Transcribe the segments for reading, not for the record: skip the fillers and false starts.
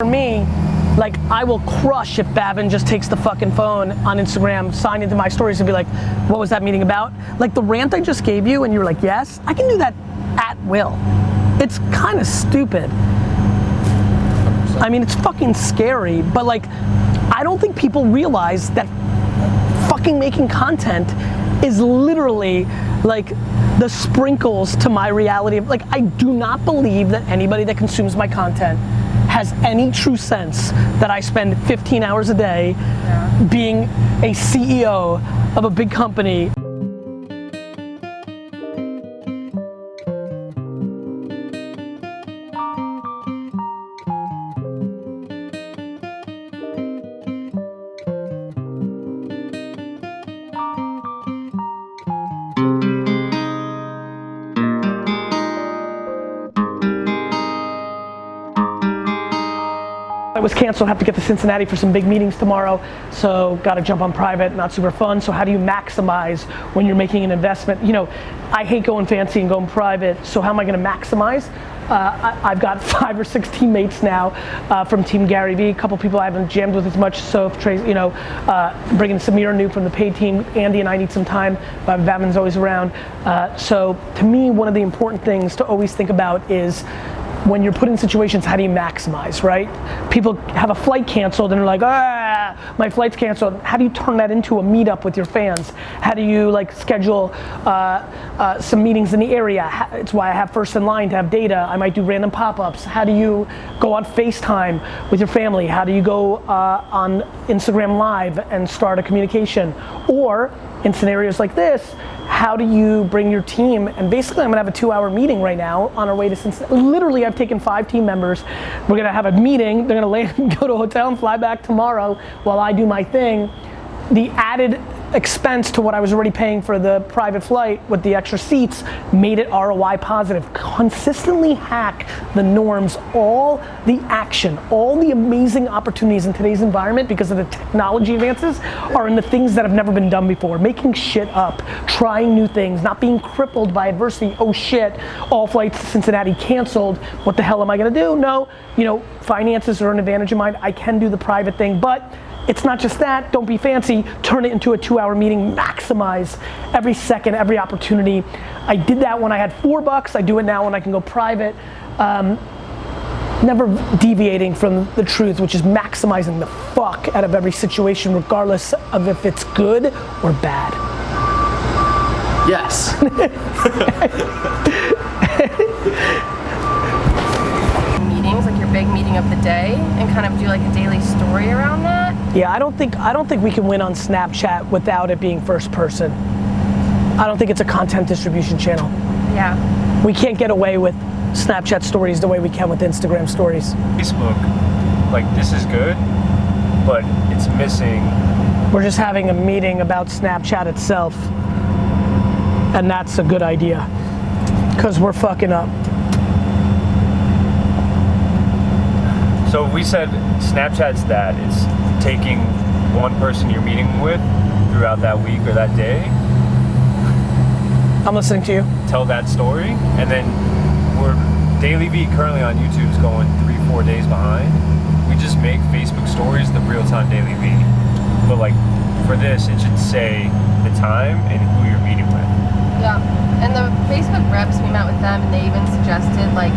For me, like, I will crush if Bavin just takes the fucking phone on Instagram, sign into my stories and be like, what was that meeting about? Like the rant I just gave you and you were like, yes, I can do that at will. It's kind of stupid. I mean, it's fucking scary, but like, I don't think people realize that fucking making content is literally like the sprinkles to my reality. Like, I do not believe that anybody that consumes my content has any true sense that I spend 15 hours a day being a CEO of a big company. I was canceled, have to get to Cincinnati for some big meetings tomorrow, so got to jump on private, not super fun. So how do you maximize when you're making an investment? You know, I hate going fancy and going private, so how am I going to maximize? I've got 5 or 6 teammates now from Team Garyvee, a couple people I haven't jammed with as much, so Trace, you know, bringing Samir new from the paid team. Andy and I need some time, but Vavin's always around. So to me, one of the important things to always think about is when you're put in situations, how do you maximize, right? People have a flight canceled and they're like, my flight's canceled. How do you turn that into a meetup with your fans? How do you like schedule some meetings in the area? It's why I have first in line to have data. I might do random pop-ups. How do you go on FaceTime with your family? How do you go on Instagram Live and start a communication? Or in scenarios like this, how do you bring your team? And basically I'm gonna have a 2-hour meeting right now on our way to Cincinnati. Literally, I've taken 5 team members. We're gonna have a meeting. They're gonna land and go to a hotel and fly back tomorrow while I do my thing. The added expense to what I was already paying for the private flight with the extra seats made it ROI positive. Consistently hack the norms, all the action, all the amazing opportunities in today's environment because of the technology advances are in the things that have never been done before. Making shit up, trying new things, not being crippled by adversity. Oh shit, all flights to Cincinnati canceled. What the hell am I gonna do? No, you know, finances are an advantage of mine. I can do the private thing, but it's not just that. Don't be fancy. Turn it into a 2-hour meeting. Maximize every second, every opportunity. I did that when I had $4. I do it now when I can go private. Never deviating from the truth, which is maximizing the fuck out of every situation, regardless of if it's good or bad. Yes. Meetings, like your big meeting of the day, and kind of do like a daily story around that. Yeah, I don't think we can win on Snapchat without it being first person. I don't think it's a content distribution channel. Yeah. We can't get away with Snapchat stories the way we can with Instagram stories. Facebook, like this is good, but it's missing. We're just having a meeting about Snapchat itself, and that's a good idea, because we're fucking up. So if we said Snapchat's that, it's taking one person you're meeting with throughout that week or that day. I'm listening to you. Tell that story, and then DailyVee currently on YouTube is going 3-4 days behind. We just make Facebook stories the real-time DailyVee. But like for this, it should say the time and who you're meeting with. Yeah, and the Facebook reps, we met with them and they even suggested like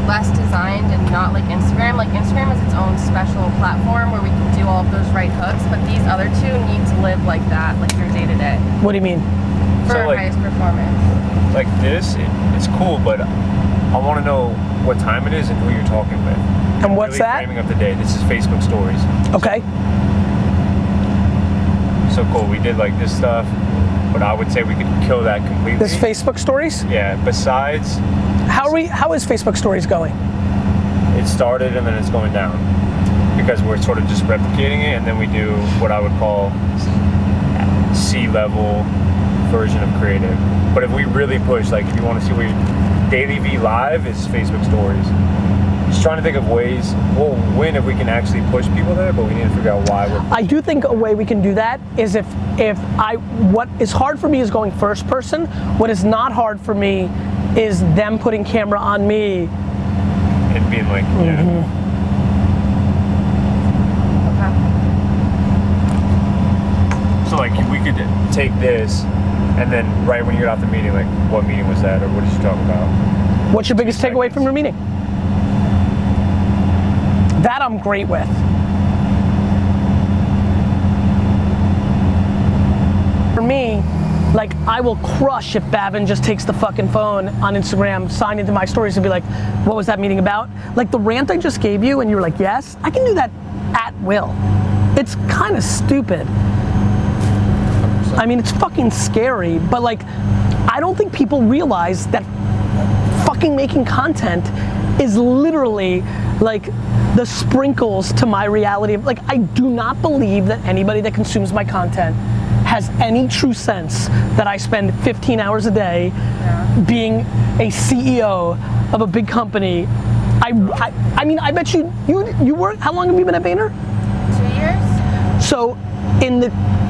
less designed and not like Instagram. Like Instagram is its own special platform where we can do all of those right hooks, but these other two need to live like that, like your day to day. What do you mean? For So, like, highest performance. Like this, it's cool, but I want to know what time it is and who you're talking with. And what's really that? Framing up the day. This is Facebook stories. Okay. So cool. We did like this stuff, but I would say we could kill that completely. This Facebook stories? Yeah. Besides, How is Facebook stories going? it started and then it's going down because we're sort of just replicating it, and then we do what I would call C-level version of creative. But if we really push, like if you want to see DailyVee Live is Facebook stories. Just trying to think of ways we'll win if we can actually push people there, but we need to figure out why we're. I do think a way we can do that is what is hard for me is going first person. What is not hard for me is them putting camera on me. And being like, yeah. take this, and then right when you get out the meeting, like, what meeting was that, or what did you talk about? What's your biggest takeaway from your meeting? That I'm great with. For me, like, I will crush if Babin just takes the fucking phone on Instagram, sign into my stories and be like, what was that meeting about? Like the rant I just gave you and you were like, yes, I can do that at will. It's kind of stupid. I mean, it's fucking scary, but like, I don't think people realize that fucking making content is literally like the sprinkles to my reality. Like, I do not believe that anybody that consumes my content has any true sense that I spend 15 hours a day being a CEO of a big company. I mean, I bet you work, how long have you been at Vayner? 2 years. So,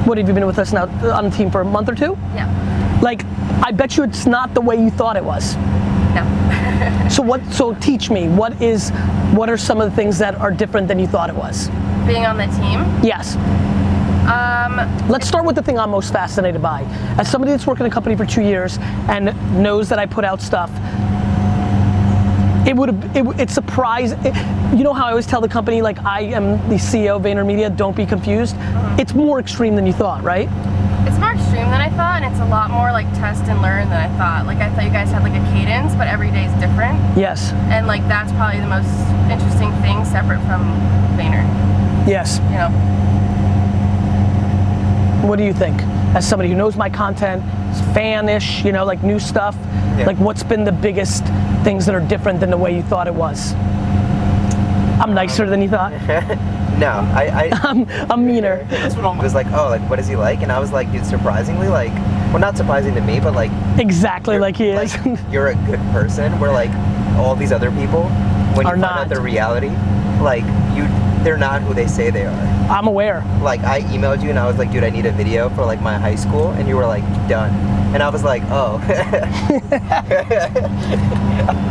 what have you been with us now on the team for a month or two? Yeah. Like, I bet you it's not the way you thought it was. No. So teach me, what are some of the things that are different than you thought it was? Being on the team? Yes. Let's start with the thing I'm most fascinated by. As somebody that's worked in a company for 2 years and knows that I put out stuff, it's surprising. You know how I always tell the company, like, I am the CEO of VaynerMedia, don't be confused? It's more extreme than you thought, right? It's more extreme than I thought, and it's a lot more like test and learn than I thought. Like, I thought you guys had like a cadence, but every day is different. Yes. And like, that's probably the most interesting thing separate from Vayner. Yes. You know? What do you think? As somebody who knows my content, is fan-ish, you know, like new stuff, like what's been the biggest things that are different than the way you thought it was? I'm nicer than you thought? No, I'm meaner. That's what I was like, oh, like, what is he like? And I was like, dude, surprisingly, like, well, not surprising to me, but like, exactly like he is. Like, you're a good person, where like, all these other people, when you find out their reality, like, they're not who they say they are. I'm aware. Like, I emailed you and I was like, dude, I need a video for like my high school, and you were like, done. And I was like, oh.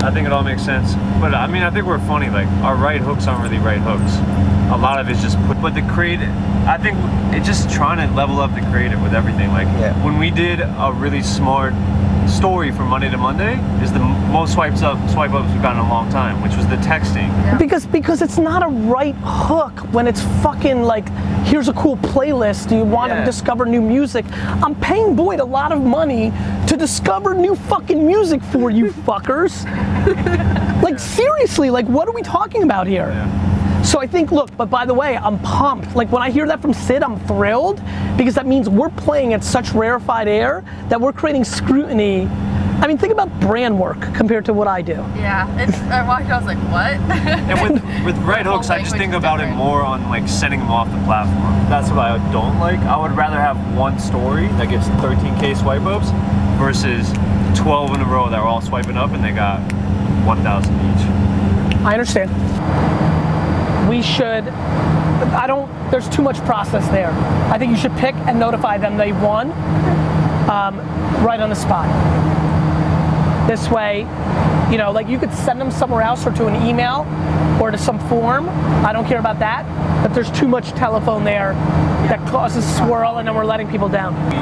I think it all makes sense. But I mean, I think we're funny. Like, our right hooks aren't really right hooks. A lot of it's just but the creative, I think it's just trying to level up the creative with everything. Like, when we did a really smart story from Monday to Monday, is the most swipe ups we've gotten in a long time, which was the texting. Yeah. Because it's not a right hook when it's fucking like, here's a cool playlist, do you want to discover new music? I'm paying Boyd a lot of money to discover new fucking music for you fuckers. Like, seriously, like, what are we talking about here? Yeah. So I think, look, but by the way, I'm pumped. Like, when I hear that from Sid, I'm thrilled, because that means we're playing at such rarefied air that we're creating scrutiny. I mean, think about brand work compared to what I do. Yeah, I watched it, I was like, what? And with right hooks, I just think about it more on like sending them off the platform. That's what I don't like. I would rather have one story that gets 13K swipe ups versus 12 in a row that are all swiping up and they got 1,000 each. I understand. We should, there's too much process there. I think you should pick and notify them they won right on the spot. This way, you know, like, you could send them somewhere else or to an email or to some form. I don't care about that, but there's too much telephone there that causes swirl, and then we're letting people down. We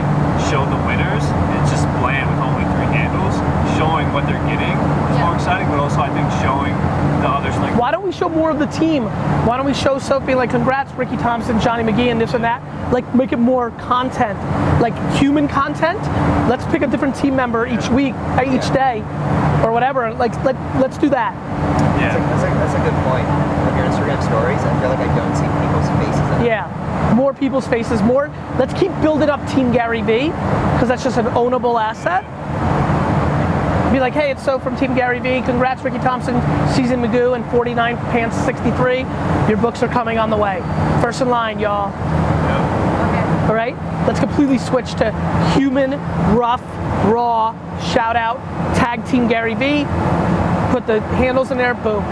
show the winners, it's just bland with only 3 handles. Showing what they're getting is more exciting, but also I think showing the others, like, why don't we show more of the team? Why don't we show Sophie, like, congrats Ricky Thompson, Johnny McGee, and this and that? Like, make it more content, like human content. Let's pick a different team member each week, each day, or whatever. Like, let's do that. Yeah, that's a good point. With your Instagram stories, I feel like I don't see people's faces anymore. Yeah, more people's faces, more. Let's keep building up Team Garyvee, because that's just an ownable asset. Be like, hey, it's So from Team Garyvee. Congrats, Ricky Thompson, Season Magoo, and 49 Pants 63. Your books are coming on the way. First in line, y'all. Okay. All right? Let's completely switch to human, rough, raw, shout out, tag Team Garyvee, put the handles in there, boom.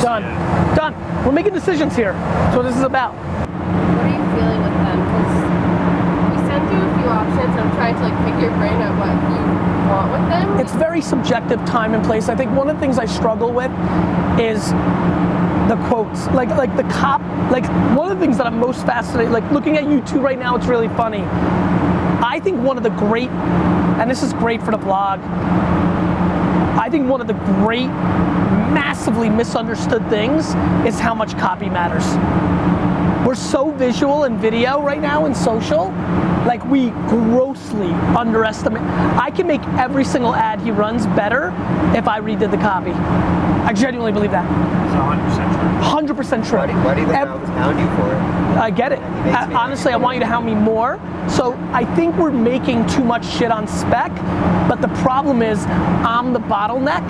Done. Done. We're making decisions here. That's what this is about. What are you feeling with them? Because we sent you a few options. I'm trying to like pick your brain on what you want with them. It's very subjective, time and place. I think one of the things I struggle with is the quotes, like the like one of the things that I'm most fascinated, like looking at YouTube right now, it's really funny. I think one of the great, and this is great for the blog, I think one of the great, massively misunderstood things is how much copy matters. We're so visual and video right now in social, like we grossly underestimate. I can make every single ad he runs better if I redid the copy. I genuinely believe that. It's 100% true. 100% true. Why do you think I always hound you for it? I get it. Honestly, I want you to hound me more. So I think we're making too much shit on spec, but the problem is I'm the bottleneck.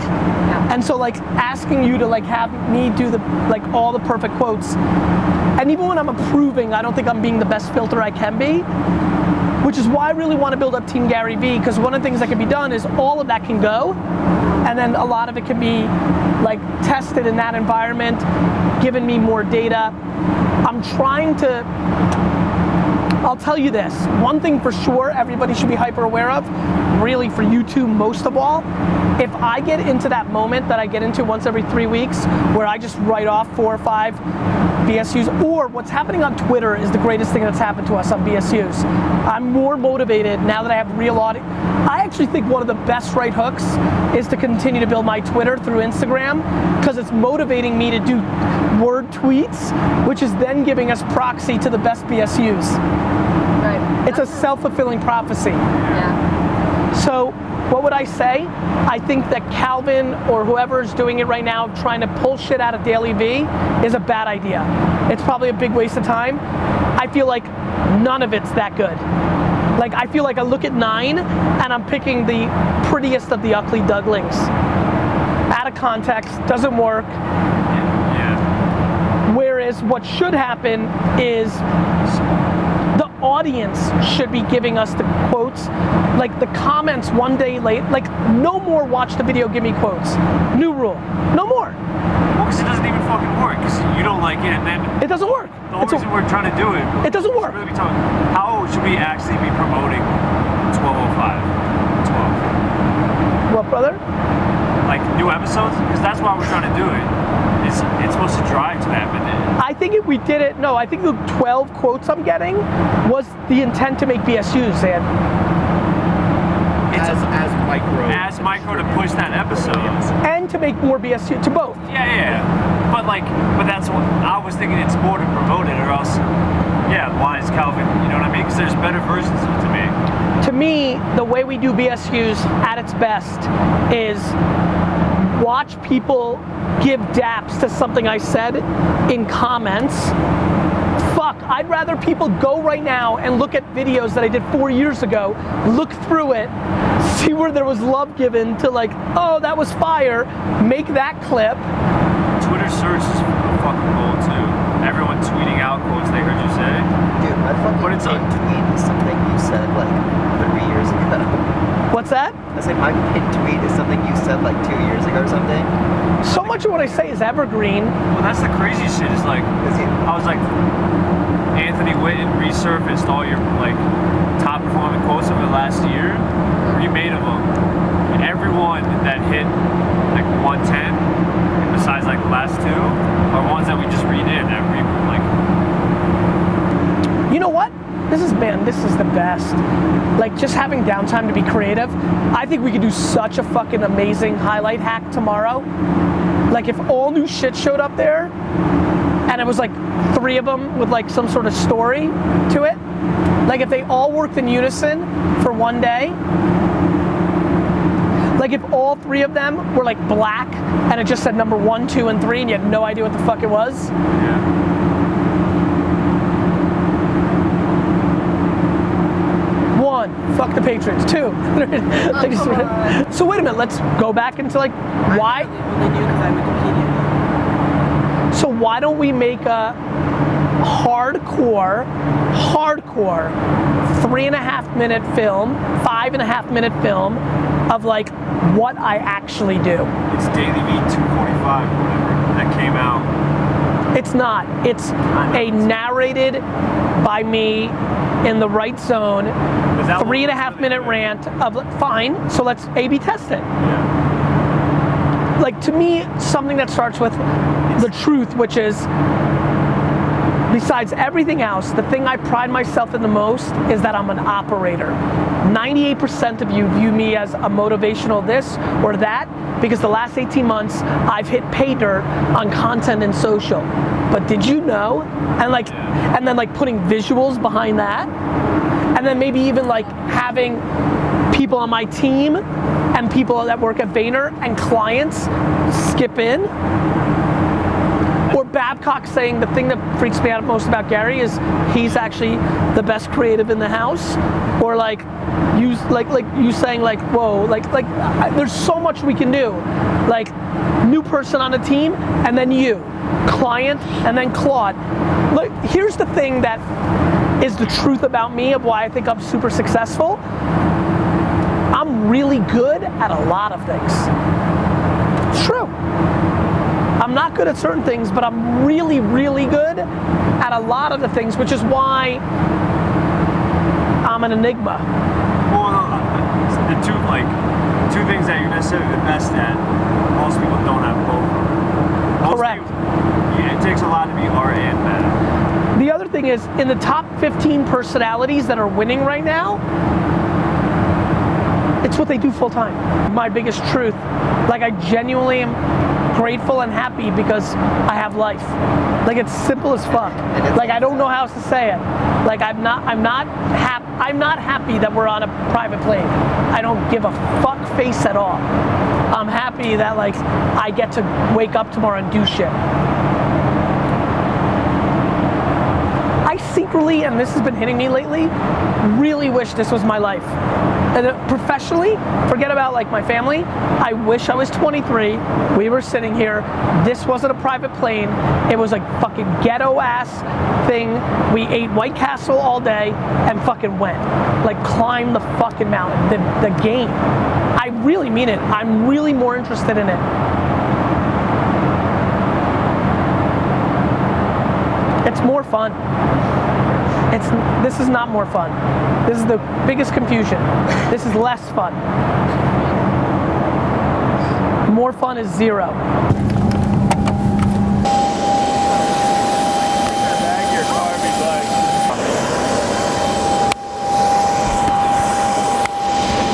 And so like asking you to like have me do the like all the perfect quotes, and even when I'm approving, I don't think I'm being the best filter I can be, which is why I really want to build up Team Garyvee, because one of the things that can be done is all of that can go, and then a lot of it can be like tested in that environment, giving me more data. I'm trying to, I'll tell you this, one thing for sure everybody should be hyper aware of, really for YouTube most of all, if I get into that moment that I get into once every 3 weeks, where I just write off 4 or 5 BSUs, or what's happening on Twitter is the greatest thing that's happened to us on BSUs. I'm more motivated now that I have real audience. I actually think one of the best right hooks is to continue to build my Twitter through Instagram, because it's motivating me to do word tweets, which is then giving us proxy to the best BSUs. Right. It's a self-fulfilling prophecy. Yeah. So what would I say? I think that Calvin or whoever is doing it right now, trying to pull shit out of DailyVee, is a bad idea. It's probably a big waste of time. I feel like none of it's that good. Like I feel like I look at 9 and I'm picking the prettiest of the ugly ducklings. Out of context, doesn't work. Yeah. Whereas what should happen is the audience should be giving us the quotes, like the comments one day late, like no more watch the video, give me quotes. New rule, no more. Well, because it doesn't even fucking work, because you don't like it, and then It doesn't work. the only reason we're trying to do it, It doesn't work. Really be talking, how should we actually be promoting 1205? 12. What, brother? Like new episodes? Because that's why we're trying to do it. It's supposed to drive to that, but I think if we did it, no, I think the 12 quotes I'm getting was the intent to make BSUs, and it's as micro to push that episode. and to make more BSU, to both. Yeah. But that's what I was thinking. It's more to promote it, or else, yeah. Why is Calvin? You know what I mean? Because there's better versions of it to me. To me, the way we do BSUs at its best is watch people give daps to something I said in comments. Fuck, I'd rather people go right now and look at videos that I did 4 years ago, look through it, see where there was love given to like, oh, that was fire, make that clip. Twitter search is fucking gold too. Everyone tweeting out quotes they heard you say. Dude, my fucking But it's pinned tweet is something you said like 3 years ago. What's that? I said my pinned tweet is something you said like 2 years ago or something. So much of what I say is evergreen. Well, that's the crazy shit. Is like, I was like, Anthony Whitten resurfaced all your like top performing quotes of the last year, remade of them. And everyone that hit like 110, besides like the last 2, are ones that we just redid. That we like. You know what? This is the best. Like just having downtime to be creative. I think we could do such a fucking amazing highlight hack tomorrow. Like if all new shit showed up there, and it was like 3 of them with like some sort of story to it. Like if they all worked in unison for one day. Like if all 3 of them were like black and it just said number 1, 2, and 3 and you had no idea what the fuck it was. Yeah. 1, fuck the Patriots. 2. So wait a minute, let's go back into like why. So why don't we make a hardcore 3.5 minute film, 5.5 minute film of like what I actually do. It's DailyVee 245 or whatever that came out. It's not. It's a narrated by me in the right zone, 3.5 minute rant of fine. So let's A/B test it. Yeah. like to me, something that starts with the truth, which is, besides everything else, the thing I pride myself in the most is that I'm an operator. 98% of you view me as a motivational this or that, because the last 18 months I've hit pay dirt on content and social. But did you know? And then like putting visuals behind that, and then maybe even like having people on my team and people that work at Vayner and clients skip in. Or Babcock saying the thing that freaks me out most about Gary is he's actually the best creative in the house. Or like you saying like, whoa, there's so much we can do. Like new person on the team and then you, client and then Claude. Look, here's the thing that is the truth about me of why I think I'm super successful. I'm really good at a lot of things. It's true. I'm not good at certain things, but I'm really, really good at a lot of the things, which is why I'm an enigma. Well, the two things that you're necessarily the best at, most people don't have both. Correct. It takes a lot to be art and math. The other thing is, in the top 15 personalities that are winning right now, it's what they do full time. My biggest truth, like I genuinely am grateful and happy because I have life. Like it's simple as fuck. Like I don't know how else to say it. Like I'm not happy that we're on a private plane. I don't give a fuck face at all. I'm happy that like I get to wake up tomorrow and do shit. I secretly, and this has been hitting me lately, really wish this was my life. And professionally, forget about like my family, I wish I was 23, we were sitting here, this wasn't a private plane, it was a fucking ghetto ass thing, we ate White Castle all day and fucking went. Like climbed the fucking mountain, the game. I really mean it, I'm really more interested in it. It's more fun. This is not more fun. This is the biggest confusion. This is less fun. More fun is zero.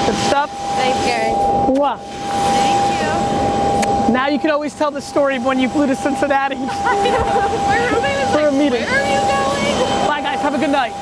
Good stuff? Thanks, Gary. Mwah. Thank you. Now you can always tell the story of when you flew to Cincinnati. My roommate was For a like, meeting. where are you going? Bye guys, have a good night.